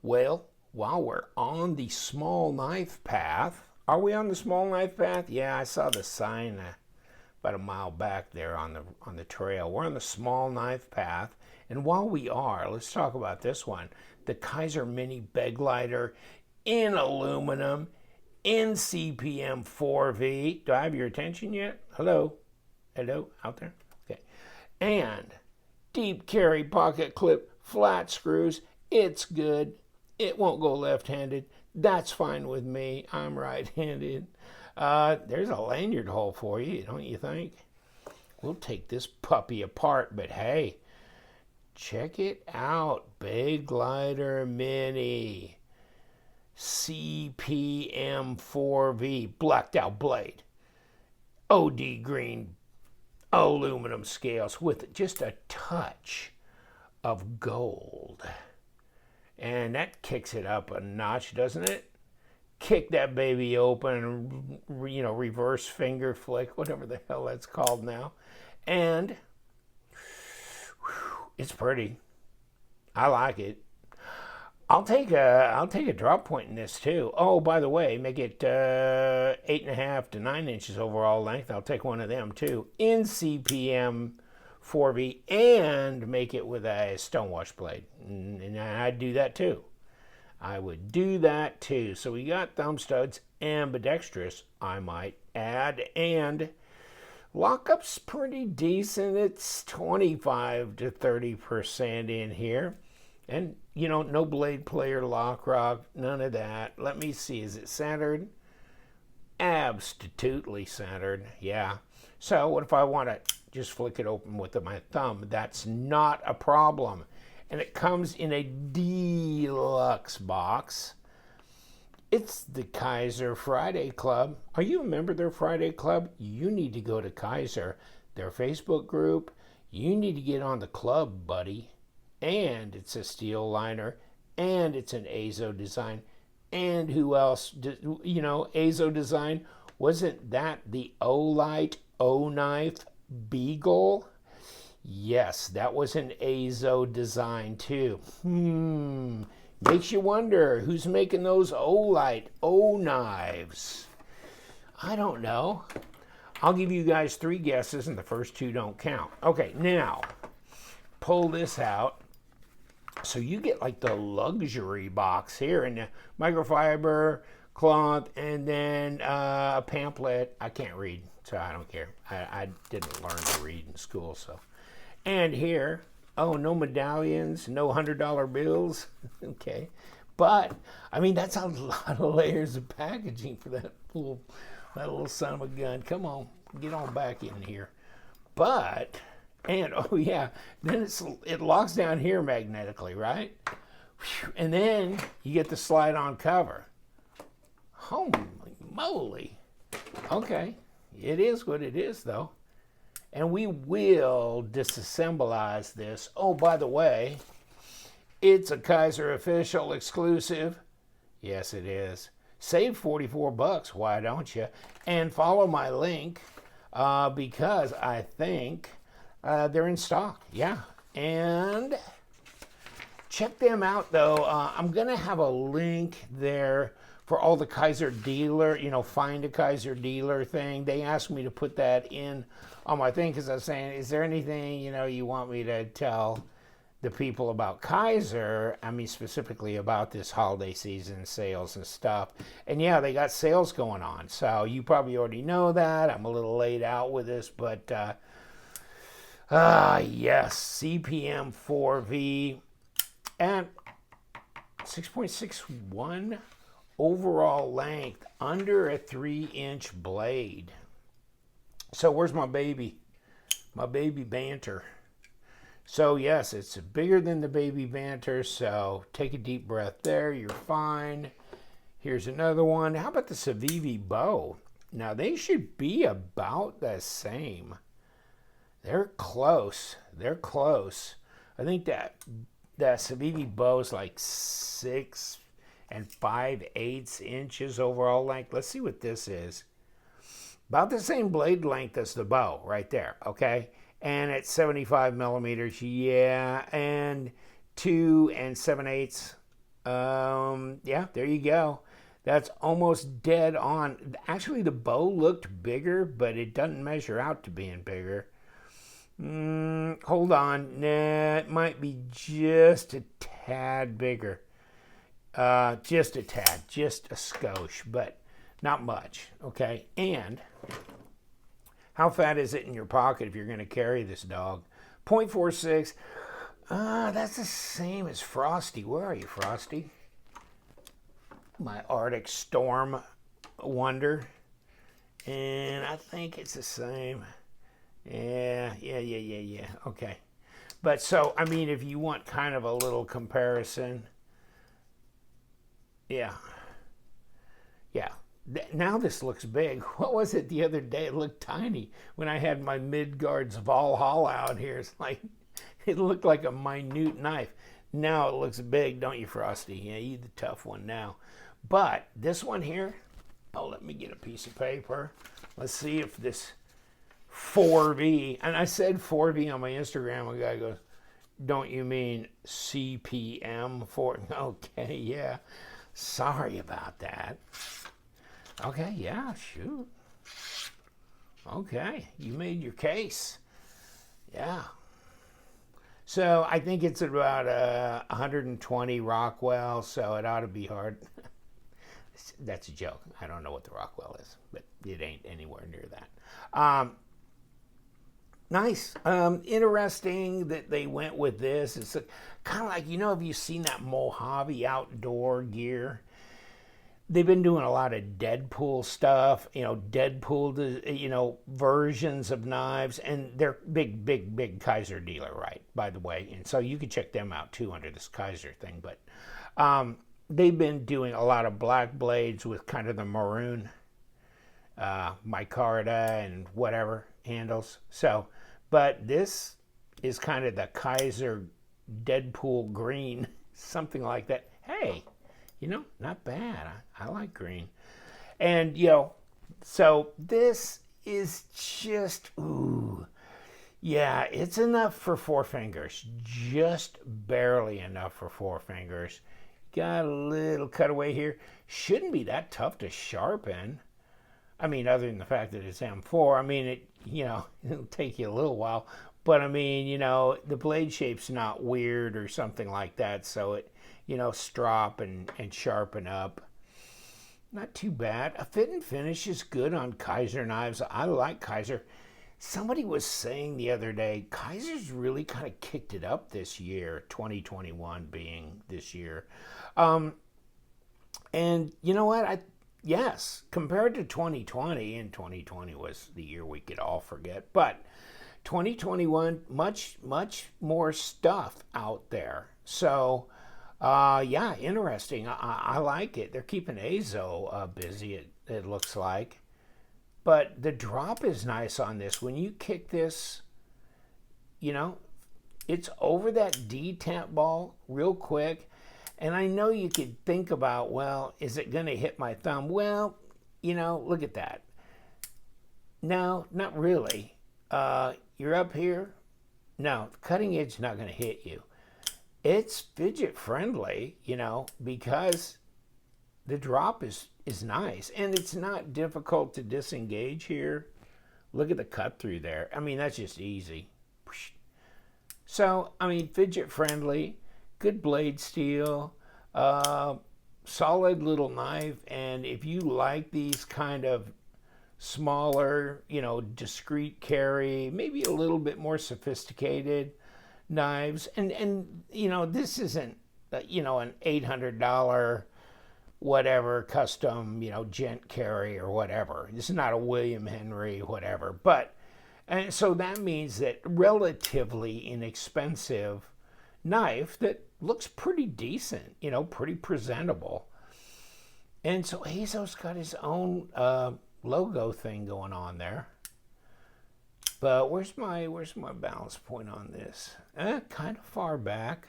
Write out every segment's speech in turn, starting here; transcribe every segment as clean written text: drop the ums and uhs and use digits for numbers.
Well, while we're on the small knife path, are we on the small knife path? Yeah, I saw the sign about a mile back there on the trail. We're on the small knife path, and while we are, let's talk about this one, the Kizer Mini Begleiter in aluminum, in CPM-4V. Do I have your attention yet? Hello? Hello? Out there? Okay. And deep carry pocket clip, flat screws. It's good. It won't go left-handed. That's fine with me. I'm right-handed. There's a lanyard hole for you, don't you think? We'll take this puppy apart, but hey, check it out. Begleiter Mini. CPM-4V. Blacked out blade. OD green aluminum scales with just a touch of gold. And that kicks it up a notch, doesn't it? Kick that baby open, reverse finger flick, whatever the hell that's called now. And it's pretty. I like it. I'll take a drop point in this too. Oh, by the way, make it 8.5 to 9 inches overall length. I'll take one of them too in CPM-4V and make it with a stonewash blade. And I'd do that too. I would do that too. So we got thumb studs, ambidextrous, I might add, and lockup's pretty decent. It's 25 to 30% in here. And, no blade player, lock rock, none of that. Let me see, is it centered? Absolutely centered, yeah. So what if I want to just flick it open with my thumb? That's not a problem. And it comes in a deluxe box. It's the Kizer Friday Club. Are you a member of their Friday Club? You need to go to Kizer, their Facebook group. You need to get on the club, buddy. And it's a steel liner, and it's an Azo design. And who else? Azo design. Wasn't that the O-Lite O-Knife Beagle? Yes, that was an Azo design too. Makes you wonder, who's making those O-Lite O-Knives? I don't know. I'll give you guys 3 guesses, and the first 2 don't count. Okay, now, pull this out. So you get like the luxury box here, and the microfiber cloth, and then a pamphlet. I can't read, so I don't care. I didn't learn to read in school, so. And here, no medallions, no $100 bills. Okay, but I mean that's a lot of layers of packaging for that little son of a gun. Come on, get on back in here. But. And, then it locks down here magnetically, right? And then you get the slide-on cover. Holy moly. Okay, it is what it is, though. And we will disassemblize this. Oh, by the way, it's a Kizer official exclusive. Yes, it is. Save 44 bucks, why don't you? And follow my link because I think... they're in stock, yeah. And check them out, though. I'm going to have a link there for all the Kizer Dealer, find a Kizer Dealer thing. They asked me to put that in on my thing because I was saying, is there anything, you want me to tell the people about Kizer? I mean, specifically about this holiday season sales and stuff. And, yeah, they got sales going on. So you probably already know that. I'm a little laid out with this, but... yes, CPM-4V and 6.61 overall length, under a 3-inch blade. So where's my baby? My baby Banter. So yes, it's bigger than the baby Banter, so take a deep breath there, you're fine. Here's another one. How about the Civivi bow? Now they should be about the same. They're close. They're close. I think that Civivi bow is like 6 5/8 inches overall length. Let's see what this is. About the same blade length as the bow right there, okay? And it's 75 millimeters, yeah, and 2 7/8 Yeah, there you go. That's almost dead on. Actually, the bow looked bigger, but it doesn't measure out to being bigger. Hold on. Nah, it might be just a tad bigger. Just a tad, just a skosh, but not much. Okay. And how fat is it in your pocket if you're going to carry this dog? 0.46. That's the same as Frosty. Where are you, Frosty? My Arctic Storm Wonder. And I think it's the same. Yeah. Okay. But so, I mean, if you want kind of a little comparison, yeah. Now this looks big. What was it the other day? It looked tiny when I had my Midgard's Valhalla out here. It's like, it looked like a minute knife. Now it looks big, don't you, Frosty? Yeah, you the tough one now. But this one here, let me get a piece of paper. Let's see if this 4V, and I said 4V on my Instagram. A guy goes, don't you mean CPM-4? Okay, yeah. Sorry about that. Okay, yeah, shoot. Okay, you made your case. Yeah. So I think it's about 120 Rockwell, so it ought to be hard. That's a joke. I don't know what the Rockwell is, but it ain't anywhere near that. Nice. Interesting that they went with this. It's kind of like, have you seen that Mojave outdoor gear? They've been doing a lot of Deadpool stuff, Deadpool, versions of knives, and they're big Kizer dealer, right, by the way. And so you can check them out too under this Kizer thing. But they've been doing a lot of black blades with kind of the maroon micarta and whatever handles. So, but this is kind of the Kizer Deadpool green, something like that. Hey, not bad. I like green. And, so this is just, yeah, it's enough for 4 fingers. Just barely enough for 4 fingers. Got a little cutaway here. Shouldn't be that tough to sharpen. I mean, other than the fact that it's M4, I mean, it'll take you a little while. But, I mean, the blade shape's not weird or something like that. So it, strop and sharpen up. Not too bad. A fit and finish is good on Kizer knives. I like Kizer. Somebody was saying the other day, Kizer's really kind of kicked it up this year, 2021 being this year. And you know what? Yes, compared to 2020, and 2020 was the year we could all forget, but 2021, much more stuff out there. So, yeah, interesting. I like it. They're keeping Azo busy, it looks like. But the drop is nice on this. When you kick this, it's over that D-tamp ball real quick. And I know you could think about, well, is it going to hit my thumb? Well, look at that. No, not really. You're up here. No, the cutting edge is not going to hit you. It's fidget friendly, because the drop is nice. And it's not difficult to disengage here. Look at the cut through there. I mean, that's just easy. So, I mean, fidget friendly, good blade steel, solid little knife. And if you like these kind of smaller, discreet carry, maybe a little bit more sophisticated knives, and this isn't, an $800 whatever custom, gent carry or whatever. This is not a William Henry, whatever. But, and so that means that relatively inexpensive knife that looks pretty decent, pretty presentable. And so Azo's got his own logo thing going on there. But where's my balance point on this? Kind of far back.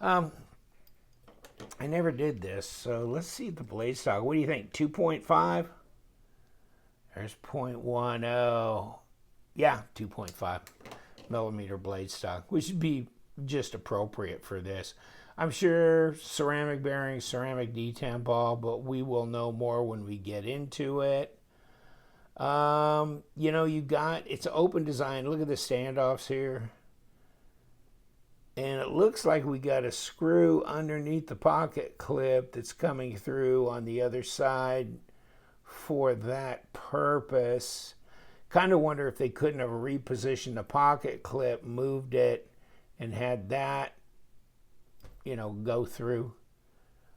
I never did this, so let's see the blade stock. What do you think? 2.5? There's 0.10. Yeah, 2.5 millimeter blade stock, which would be just appropriate for this. I'm sure ceramic bearings, ceramic detent ball, but we will know more when we get into it. You know, it's an open design. Look at the standoffs here. And it looks like we got a screw underneath the pocket clip that's coming through on the other side for that purpose. Kind of wonder if they couldn't have repositioned the pocket clip, moved it, and had that, you know, go through.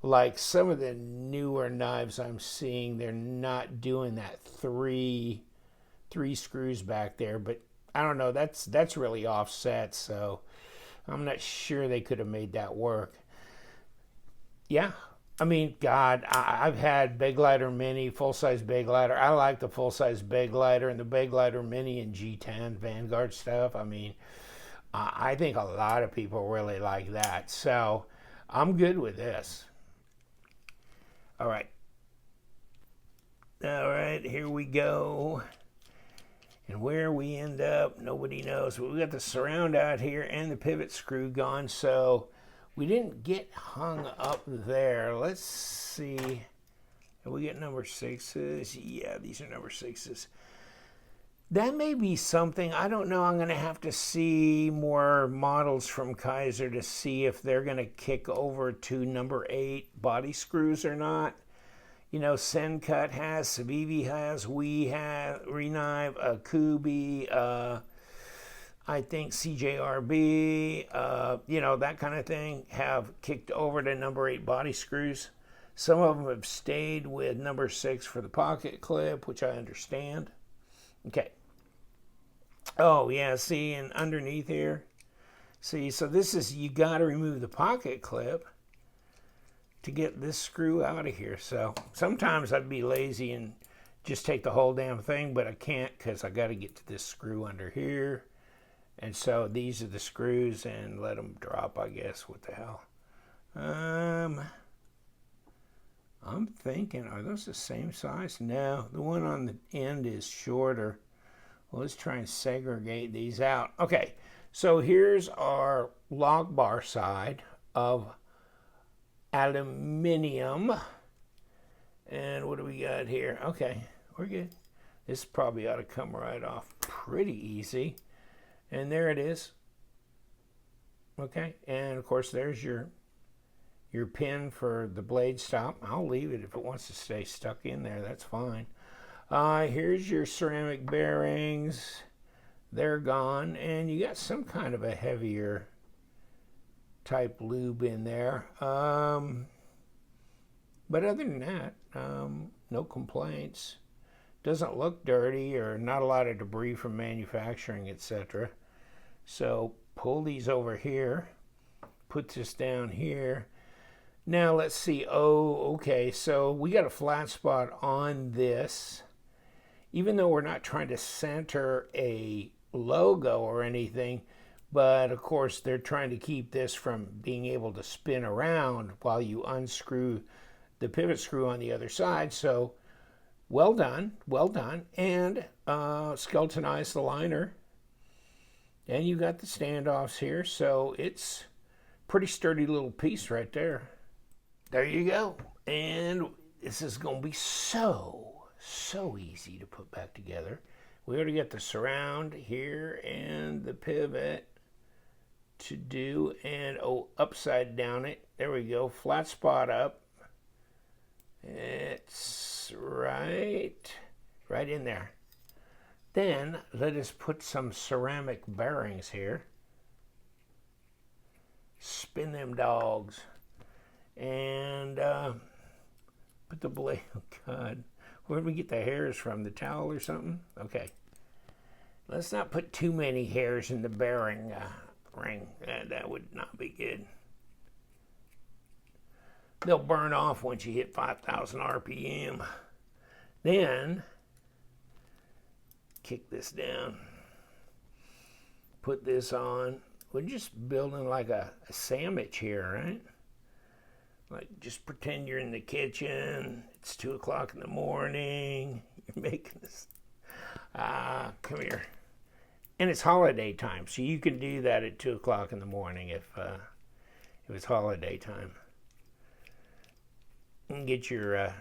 Like some of the newer knives I'm seeing, they're not doing that three screws back there, but I don't know, that's really offset, so I'm not sure they could have made that work. Yeah, I mean, God, I've had Begleiter Mini, full-size Begleiter. I like the full-size Begleiter and the Begleiter Mini and G10 Vanguard stuff. I mean, I think a lot of people really like that. So I'm good with this. All right. All right, here we go. And where we end up, nobody knows. But we got the surround out here and the pivot screw gone, so we didn't get hung up there. Let's see. Have we got number 6s? Yeah, these are number 6s. That may be something. I don't know. I'm going to have to see more models from Kizer to see if they're going to kick over to number 8 body screws or not. You know, Sencut has, Civivi has, we have, Renive, Kubi, I think CJRB, you know, that kind of thing, have kicked over to number 8 body screws. Some of them have stayed with number 6 for the pocket clip, which I understand. Okay. Oh, yeah, see, and underneath here, see, so this is, you got to remove the pocket clip to get this screw out of here. So sometimes I'd be lazy and just take the whole damn thing, but I can't because I got to get to this screw under here. And so these are the screws, and let them drop, I guess. What the hell? I'm thinking, are those the same size? No, the one on the end is shorter. Well, let's try and segregate these out. Okay, so here's our log bar side of aluminium. And what do we got here? Okay, we're good. This probably ought to come right off pretty easy. And there it is. Okay, and of course there's your pin for the blade stop. I'll leave it if it wants to stay stuck in there, that's fine. Here's your ceramic bearings. They're gone, and you got some kind of a heavier type lube in there. But other than that, no complaints. Doesn't look dirty or not a lot of debris from manufacturing, etc. So pull these over here, put this down here. Now let's see. Oh, okay, so we got a flat spot on this. Even though we're not trying to center a logo or anything, but of course they're trying to keep this from being able to spin around while you unscrew the pivot screw on the other side. So well done, well done. And skeletonized the liner. And you got the standoffs here, so it's pretty sturdy little piece right there. There you go. And this is going to be so easy to put back together. We already got the surround here and the pivot to do, and upside down it. There we go, flat spot up. It's right in there. Then let us put some ceramic bearings here. Spin them dogs. And put the blade, oh God, where did we get the hairs from? The towel or something? Okay. Let's not put too many hairs in the bearing ring. That would not be good. They'll burn off once you hit 5,000 RPM. Then, kick this down. Put this on. We're just building like a sandwich here, right? Like, just pretend you're in the kitchen. It's 2 o'clock in the morning. You're making this. Come here. And it's holiday time, so you can do that at 2 o'clock in the morning if It was holiday time. And get your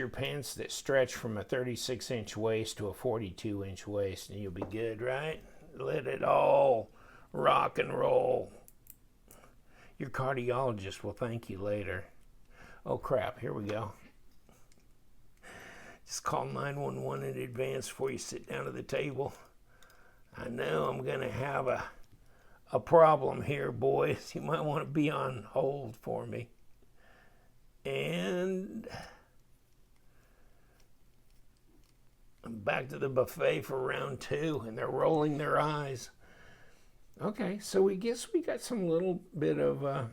pants that stretch from a 36-inch waist to a 42-inch waist, and you'll be good, right? Let it all rock and roll. Your cardiologist will thank you later. Oh crap, here we go. Just call 911 in advance before you sit down at the table. I know I'm gonna have a problem here, boys. You might want to be on hold for me. And I'm back to the buffet for round 2, and they're rolling their eyes. Okay, so we guess we got some little bit of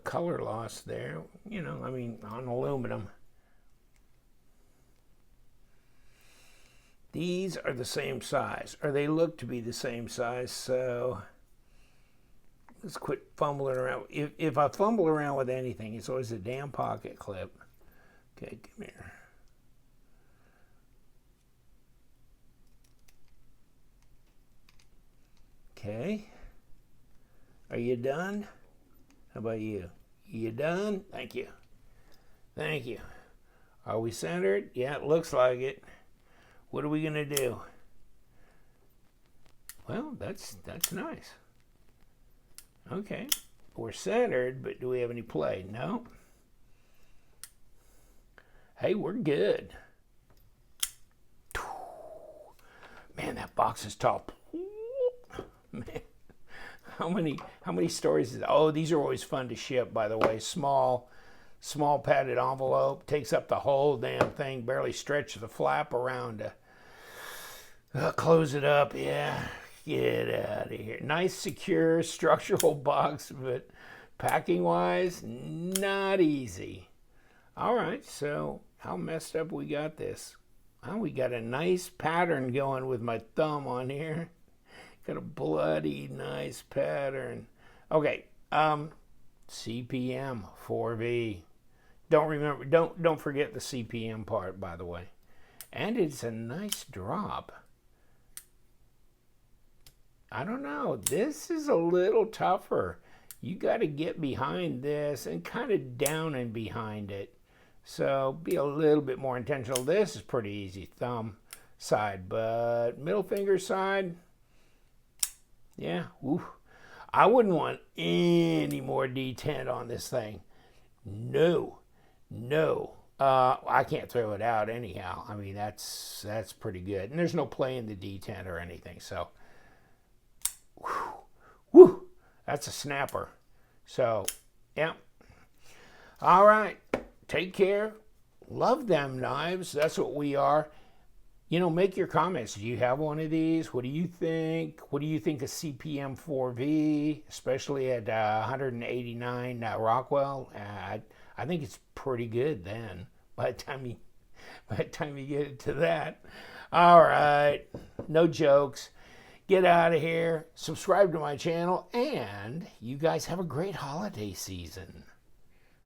color loss there, you know, I mean, on aluminum. These are the same size, or they look to be the same size, so let's quit fumbling around. If I fumble around with anything, it's always a damn pocket clip. Okay, come here. Okay. Are you done? How about you? You done? Thank you. Thank you. Are we centered? Yeah, it looks like it. What are we going to do? Well, that's nice. Okay. We're centered, but do we have any play? No. Hey, we're good. Man, that box is tall. Man, how many stories is that? Oh, these are always fun to ship, by the way. Small padded envelope, takes up the whole damn thing, barely stretch the flap around to close it up. Yeah, get out of here. Nice, secure, structural box, but packing wise, not easy. All right, so how messed up we got this? Well, we got a nice pattern going with my thumb on here. Got a bloody nice pattern. Okay, CPM-4V. Don't forget the CPM part, by the way. And it's a nice drop. I don't know. This is a little tougher. You got to get behind this and kind of down and behind it. So be a little bit more intentional. This is pretty easy, thumb side, but middle finger side, yeah, woo. I wouldn't want any more detent on this thing. No. I can't throw it out anyhow. I mean, that's pretty good. And there's no play in the detent or anything. So, whew, that's a snapper. So, yeah. All right. Take care. Love them knives. That's what we are. You know, make your comments. Do you have one of these? What do you think? What do you think of CPM-4V, especially at 189 Rockwell? I think it's pretty good then. By the time you get it to that. All right, no jokes. Get out of here. Subscribe to my channel, and you guys have a great holiday season.